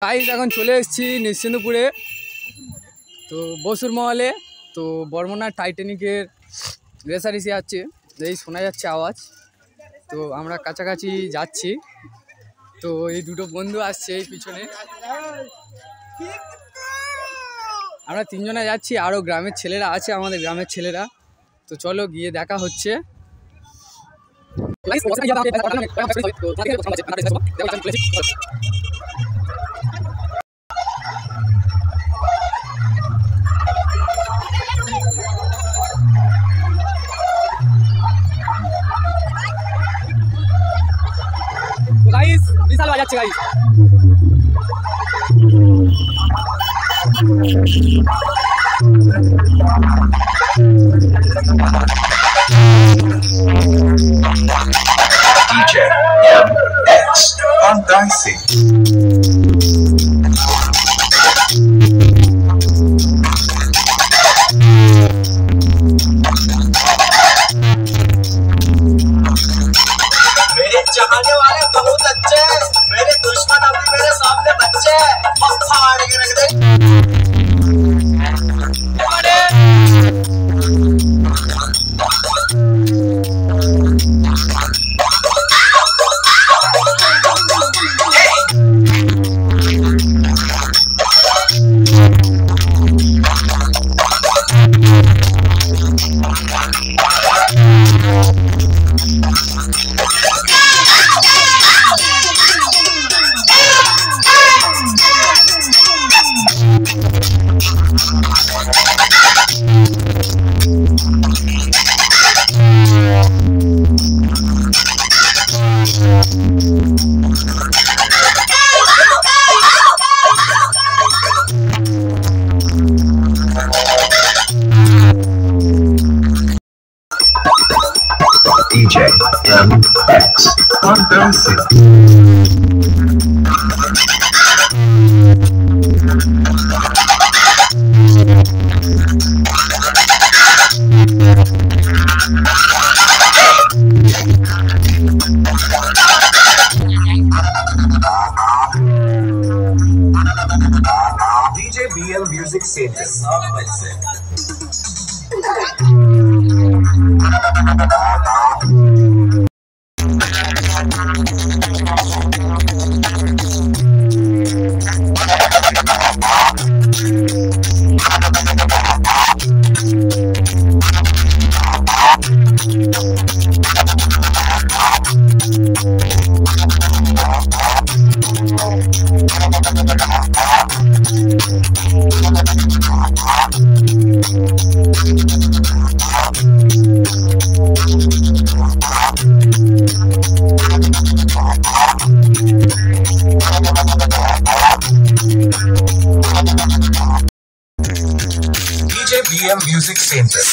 Guys এখন চলে এসেছি নিশ্চিন্তপুরে, তো বসুর মহলে। তো বর্মনার টাইটানিকের রেসারেসি আছে, এই শোনা যাচ্ছে আওয়াজ। তো আমরা কাছাকাছি যাচ্ছি। তো এই দুটো বন্ধু আসছে এই পিছনে, আমরা তিনজনে যাচ্ছি, আরও গ্রামের ছেলেরা আছে, আমাদের গ্রামের ছেলেরা। তো চলো গিয়ে দেখা হচ্ছে। गाइस विशाल आ जाচ্ছে guys. DJ MX on dancing. मेरे चाहने वाले बहुत अच्छे, मेरे दुश्मन अभी मेरे सामने बच्चे फाड़ के रख दे। DJ MX on dancing. DJ BL Music Center. DJ BM Music Center.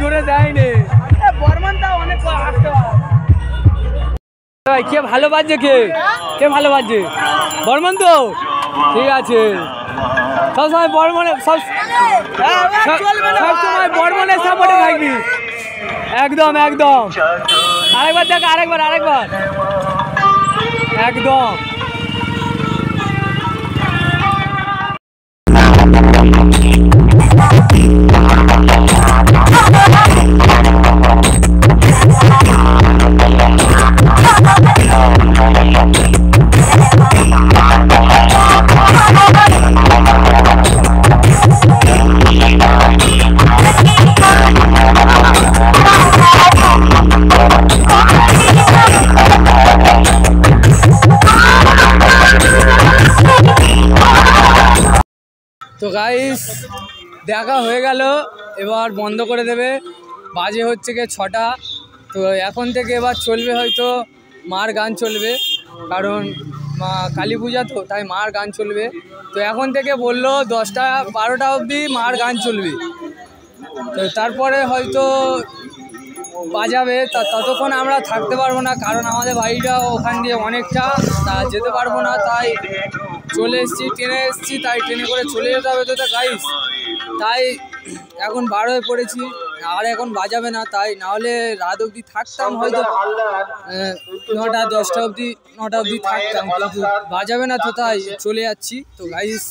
জোরে দেয়নি বর্মনটাও অনেক আসতে হয়। কে ভালো বাজছে কে ভালো বাজছে বর্মন তো ঠিক আছে সবসময় বর্মনের সব সময় বর্মনের সাপোর্টে থাকবি একদম একদম আরেকবার দেখ আরেকবার একদম তো গাইস দেখা হয়ে গেল এবার বন্ধ করে দেবে বাজে হচ্ছে গিয়ে 6টা তো এখন থেকে এবার চলবে হয়তো মার গান চলবে কারণ মা কালী পূজা তো তাই মার গান চলবে তো এখন থেকে বললো 10টা 12টা অবধি মার গান চলবে তো তারপরে হয়তো বাজাবে ততক্ষণ আমরা থাকতে পারবো না কারণ আমাদের বাড়িটা ওখান দিয়ে অনেকটা তা যেতে পারবো না তাই চলে এসেছি ট্রেনে এসেছি তাই ট্রেনে করে চলে যেতে হবে তো গাইস তাই এখন বার হয়ে পড়েছি আর এখন বাজাবে না তাই নাহলে রাত অবধি থাকতাম হয়তো 9টা 10টা অবধি 9টা অবধি থাকতাম কিন্তু বাজাবে না তো তাই চলে যাচ্ছি তো গাইস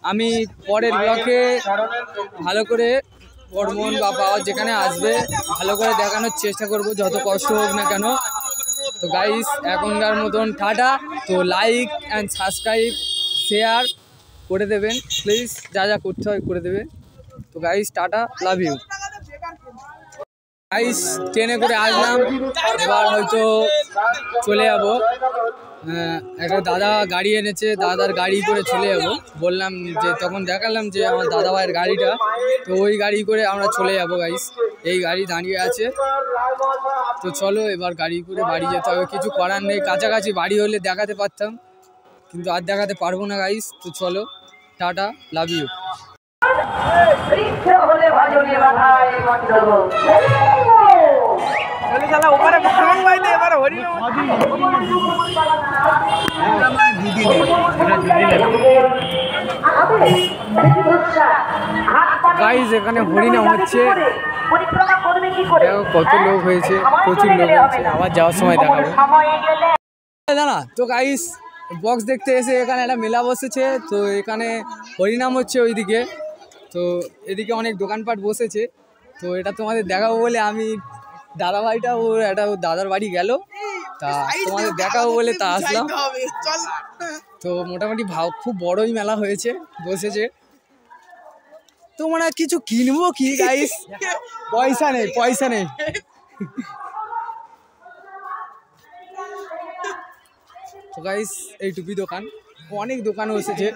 আমি পরের ব্লকে ভালো করে বর্মন বা পাওয়ার যেখানে আসবে ভালো করে দেখানোর চেষ্টা করব যত কষ্ট হোক না কেন তো গাইস এখনকার মতন টাটা তো লাইক অ্যান্ড সাবস্ক্রাইব শেয়ার করে দেবেন প্লিজ যা যা করতে হয় করে দেবে তো guys tata love you guys ট্রেনে করে আসলাম এবার হয়তো চলে যাবো একটা দাদা গাড়ি এনেছে দাদার গাড়ি করে চলে যাবো বললাম যে তখন দেখালাম যে আমার দাদা ভাইয়ের গাড়িটা তো ওই গাড়ি করে আমরা চলে যাবো গাইস এই গাড়ি দাঁড়িয়ে আছে তো চলো এবার গাড়ি করে বাড়ি যেতে হবে কিছু করার নেই কাছাকাছি বাড়ি হলে দেখাতে পারতাম কিন্তু আর দেখাতে পারবো না গাইস তো চলো টাটা লাভ ইউ গাইস এখানে হরিনাম হচ্ছে কত লোক হয়েছে প্রচুর লোক হয়েছে আবার যাওয়ার সময় দেখাবো দাঁড়া তো গাইস বক্স দেখতে এসে এখানে একটা মেলা বসেছে তো এখানে হরিনাম হচ্ছে ওইদিকে তো এদিকে অনেক দোকানপাট বসেছে তো এটা তোমাদের দেখাবো বলে আমি দাদা ভাইটা ও একটা দাদার বাড়ি গেল তা তোমাদের দেখাবো বলে তা আসলাম তো মোটামুটি খুব বড়ই মেলা হয়েছে বসেছে তো মানে কিছু কিনবো কি গাইস পয়সা নেই তো গাইস এই টুপি দোকান অনেক দোকান বসেছে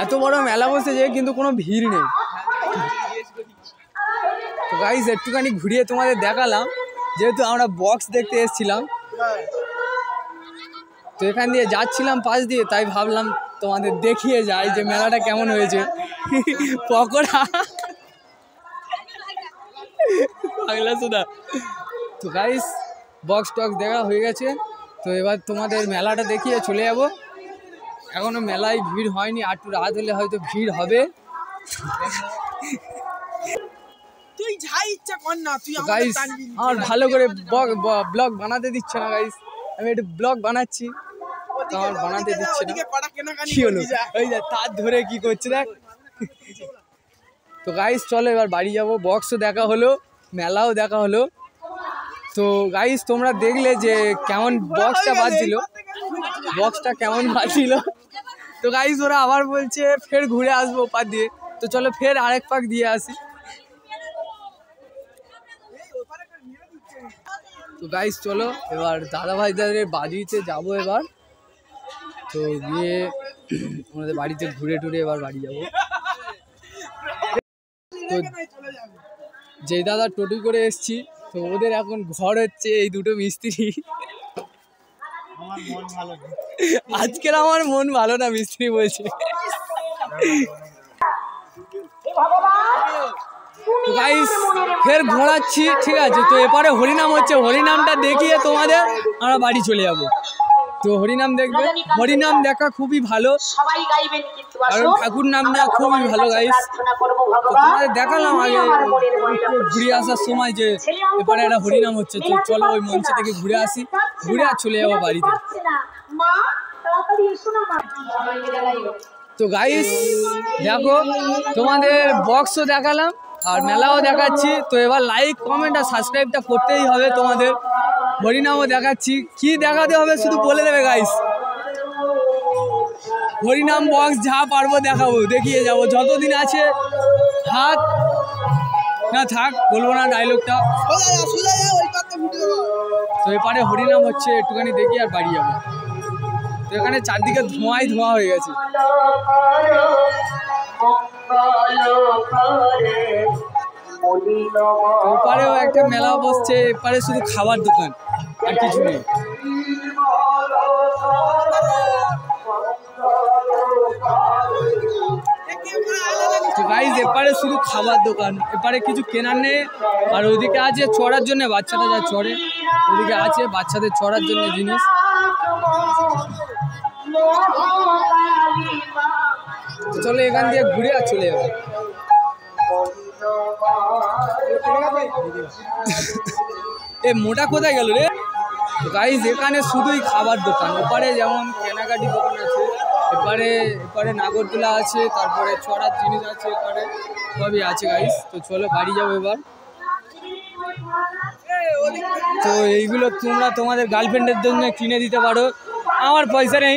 এত বড় মেলা বসেছে কিন্তু কোনো ভিড় নেই তো গাইস একটুখানি ঘুরিয়ে তোমাদের দেখালাম যেহেতু আমরা বক্স দেখতে এসেছিলাম তো এখান দিয়ে যাচ্ছিলাম পাশ দিয়ে তাই ভাবলাম তোমাদের দেখিয়ে যাই যে মেলাটা কেমন হয়েছে পকোড়া পাগলা সুদা তো গাইস বক্স টক্স দেখা হয়ে গেছে তো এবার তোমাদের মেলাটা দেখিয়ে চলে যাব এখনো মেলায় ভিড় হয়নি আর একটু রাত হলে হয়তো ভিড় হবে তুই যা ইচ্ছা কর না তুই গাইস আর ভালো করে ব্লগ বানাতে দিচ্ছে না গাইস আমি একটু ব্লগ বানাচ্ছি আমার বানাতে দিচ্ছে না কি হলো ওই দেখ তার ধরে কি করছে দেখ তো গাইস চলো এবার বাড়ি যাব বক্সও দেখা হলো মেলাও দেখা হলো তো গাইস তোমরা দেখলে যে কেমন বক্সটা বাজছিল তো গাইস ওরা আবার বলছে ফের ঘুরে আসবো পার দিয়ে তো চলো ফের আরেক পাক দিয়ে আসি তো গাইস চলো এবার দাদা ভাইদের বাড়িতে যাবো এবার তো গিয়ে আমাদের বাড়িতে ঘুরে টুরে এবার বাড়ি যাবো তো যেই দাদা টোটো করে এসছি তো ওদের এখন ঘর হচ্ছে এই দুটো মিস্ত্রি আজকের আমার মন ভালো না মিস্ত্রি বলছে তো গাইস ফের ঘোরাচ্ছি, ঠিক আছে। তো এপারে হরিনাম হচ্ছে, হরিনামটা দেখিয়ে তোমাদের আমরা বাড়ি চলে যাব। তো হরিনাম দেখবে, হরিনাম দেখা খুবই ভালো, কারণ ঠাকুর নামটা খুবই ভালো গাইস। তো তোমাদের দেখালাম আগে ঘুরে আসার সময় যে এপারে একটা হরিনাম হচ্ছে। তো চলো ওই মঞ্চ থেকে ঘুরে আসি, ঘুরে আর চলে যাবো বাড়িতে। তো গাইস দেখো তোমাদের বক্সও দেখালাম আর মেলাও দেখাচ্ছি। তো এবার লাইক কমেন্ট আর সাবস্ক্রাইবটা করতেই হবে তোমাদের। হরিনামও দেখাচ্ছি, কি দেখাতে হবে শুধু বলে দেবে গাইস। হরিনাম বক্স যা পারবো দেখাবো, দেখিয়ে যাবো যতদিন আছে। হাত না থাক, বলবো না ডায়লগটা। তো এপারে হরিনাম হচ্ছে, একটুখানি দেখি আর বাড়ি যাবো। তো এখানে চারদিকে ধোঁয়াই ধোঁয়া হয়ে গেছে। ওপারেও একটা মেলা বসছে, এপারে শুধু খাবার দোকান আর কিছু নেই। তো গাইস এপারে শুধু খাবার দোকান, এপারে কিছু কেনার নেই। আর ওদিকে আছে চড়ার জন্য, বাচ্চারা যা চড়ে ওদিকে আছে বাচ্চাদের চড়ার জন্য জিনিস। তো চলো এখান দিয়ে ঘুরে আর চলে যাবো। এ মোটা কোথায় গেল রে? গাইস এখানে শুধুই খাবার দোকান, ওপারে যেমন কেনাকাটি দোকান আছে, এপারে নাগরদোলা আছে, তারপরে চড়ার জিনিস আছে, এপারে সবই আছে গাইস। তো চলো বাড়ি যাবো এবার। তো এইগুলো তোমরা তোমাদের গার্লফ্রেন্ডের জন্য কিনে দিতে পারো। আমার পয়সা নেই,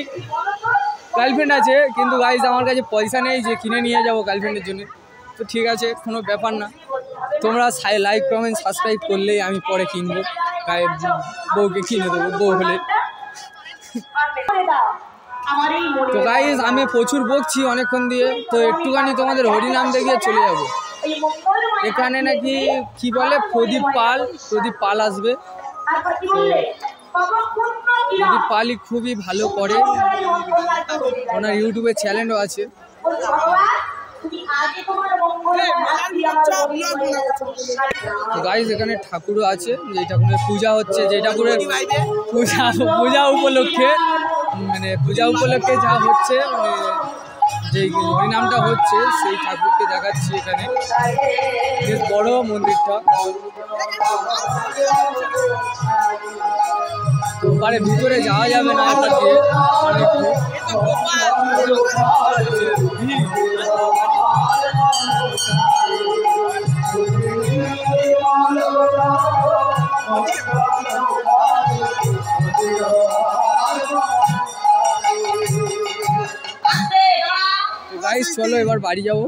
গার্লফ্রেন্ড আছে কিন্তু গাইস আমার কাছে পয়সা নেই যে কিনে নিয়ে যাবো গার্লফ্রেন্ডের জন্য। তো ঠিক আছে, কোনো ব্যাপার না, তোমরা লাইক কমেন্ট সাবস্ক্রাইব করলেই আমি পরে কিনবো, তাই বউকে কিনে দেবো বউ হলে। তো গাইস আমি প্রচুর বকছি অনেকক্ষণ দিয়ে, তো একটুখানি তোমাদের হরিনাম দেখিয়ে চলে যাব। এখানে নাকি কি বলে প্রদীপ পাল আসবে। প্রদীপ পালই খুবই ভালো করে, ওনার ইউটিউবে চ্যানেলও আছে। তো গাইস এখানে ঠাকুরও আছে, যে ঠাকুরের পূজা হচ্ছে, যে ঠাকুরের পূজা উপলক্ষে মানে পূজা উপলক্ষে যা হচ্ছে, মানে যেই হরিনামটা হচ্ছে সেই ঠাকুরকে দেখাচ্ছি। এখানে বেশ বড় মন্দিরটা। তো পারে ভিতরে যাওয়া যাবে না, এপার দিয়ে গাইস চলো এবার বাড়ি যাব,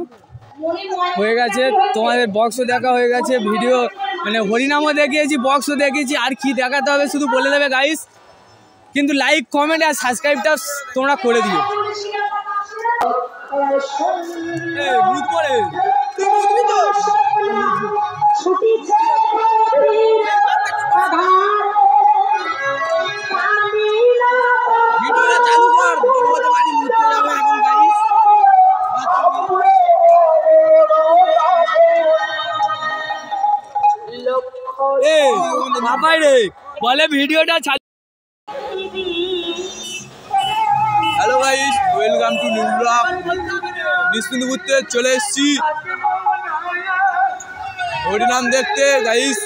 হয়ে গেছে। তোমাদের বক্সও দেখা হয়ে গেছে, ভিডিও মানে হরিনামও দেখিয়েছি, বক্সও দেখিয়েছি, আর কি দেখাতে হবে শুধু বলে দেবে গাইস। কিন্তু লাইক কমেন্ট আর সাবস্ক্রাইবটা তোমরা করে দিও। ভিডিওটা চালু কর, তোমাদের বাড়ি ঘুরতে যাবো এখন গাইস। বলে ভিডিওটা চালু। Hello guys, welcome to new blog. নিশ্চিন্ত ঘুরতে চলে এসেছি হরিনাম দেখতে গাইস,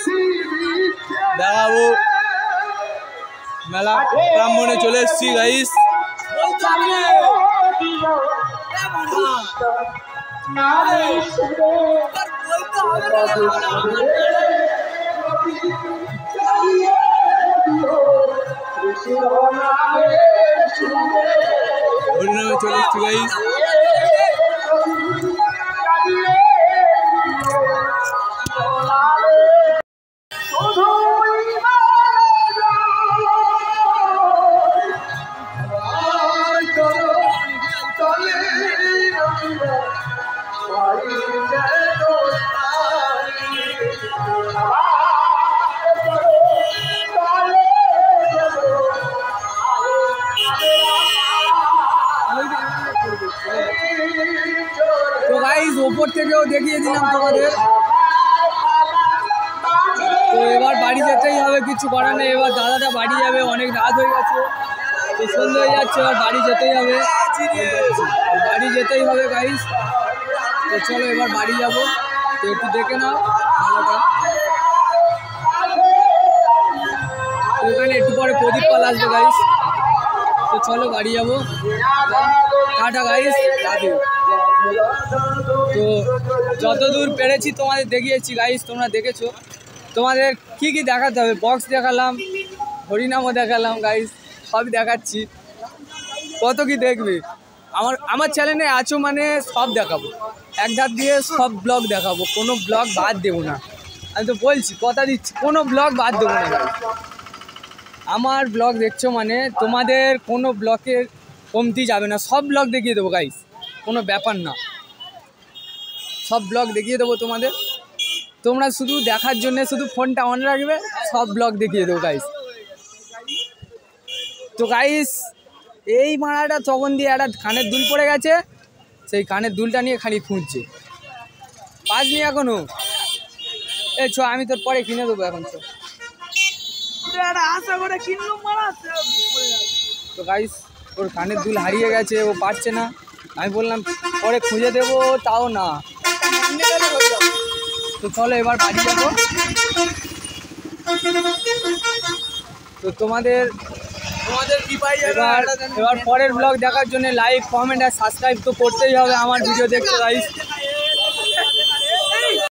দেখাবো মেলা ব্রাহ্মণে চলে এসেছি গাইস। হরিনামে চলে এসেছি গাইস। গাইস ওপর থেকেও দেখিয়ে দিলাম তোমাদের। তো এবার বাড়ি যেতেই হবে, কিছু করার নেই। এবার দাদাটা বাড়ি যাবে, অনেক রাত হয়ে গেছে, তো সন্ধ্যে হয়ে যাচ্ছে, এবার বাড়ি যেতেই হবে, বাড়ি যেতেই হবে গাইস। তো চলো এবার বাড়ি যাবো, তো একটু দেখে নাও ভালোটা। তো এখানে একটু পরে প্রদীপ পাল আসবে গাইস। তো চলো বাড়ি যাবো, টাটা গাইস, লাভ ইউ। তো যতদূর পেরেছি তোমাদের দেখিয়েছি গাইস, তোমরা দেখেছো। তোমাদের কি কি দেখাতে হবে, বক্স দেখালাম, হরিনামও দেখালাম গাইস, সবই দেখাচ্ছি। কত কি দেখবে, আমার চ্যানেলে আছো মানে সব দেখাবো, এক ধার দিয়ে সব ব্লগ দেখাবো, কোনো ব্লগ বাদ দেবো না। আমি তো বলছি, কথা দিচ্ছি, কোনো ব্লগ বাদ দেবো না গাইস। আমার ব্লগ দেখছো মানে তোমাদের কোনো ব্লগের কমতি যাবে না, সব ব্লগ দেখিয়ে দেবো গাইস, কোনো ব্যাপার না, সব ব্লগ দেখিয়ে দেবো তোমাদের। তোমরা শুধু দেখার জন্য শুধু ফোনটা অন রাখবে, সব ব্লগ দেখিয়ে দেবো গাইস। তো গাইস এই মারাটা তখন দিয়ে একটা কানের দুল পড়ে গেছে, সেই কানের দুলটা নিয়ে খালি খুঁজছে, পাসনি এখনো। এই ছ, আমি তোর পরে কিনে দেবো এখন। চ আশা করে কিনলাম মারা। তো গাইস ওর কানের দুল হারিয়ে গেছে, ও পারছে না। আমি বললাম পরে খুঁজে দেবো, তাও না। তো চলো এবার বাড়ি যাবো। তো তোমাদের এবার পরের ব্লগ দেখার জন্য লাইক, কমেন্ট আর সাবস্ক্রাইব তো করতেই হবে আমার ভিডিও দেখতে গাইস।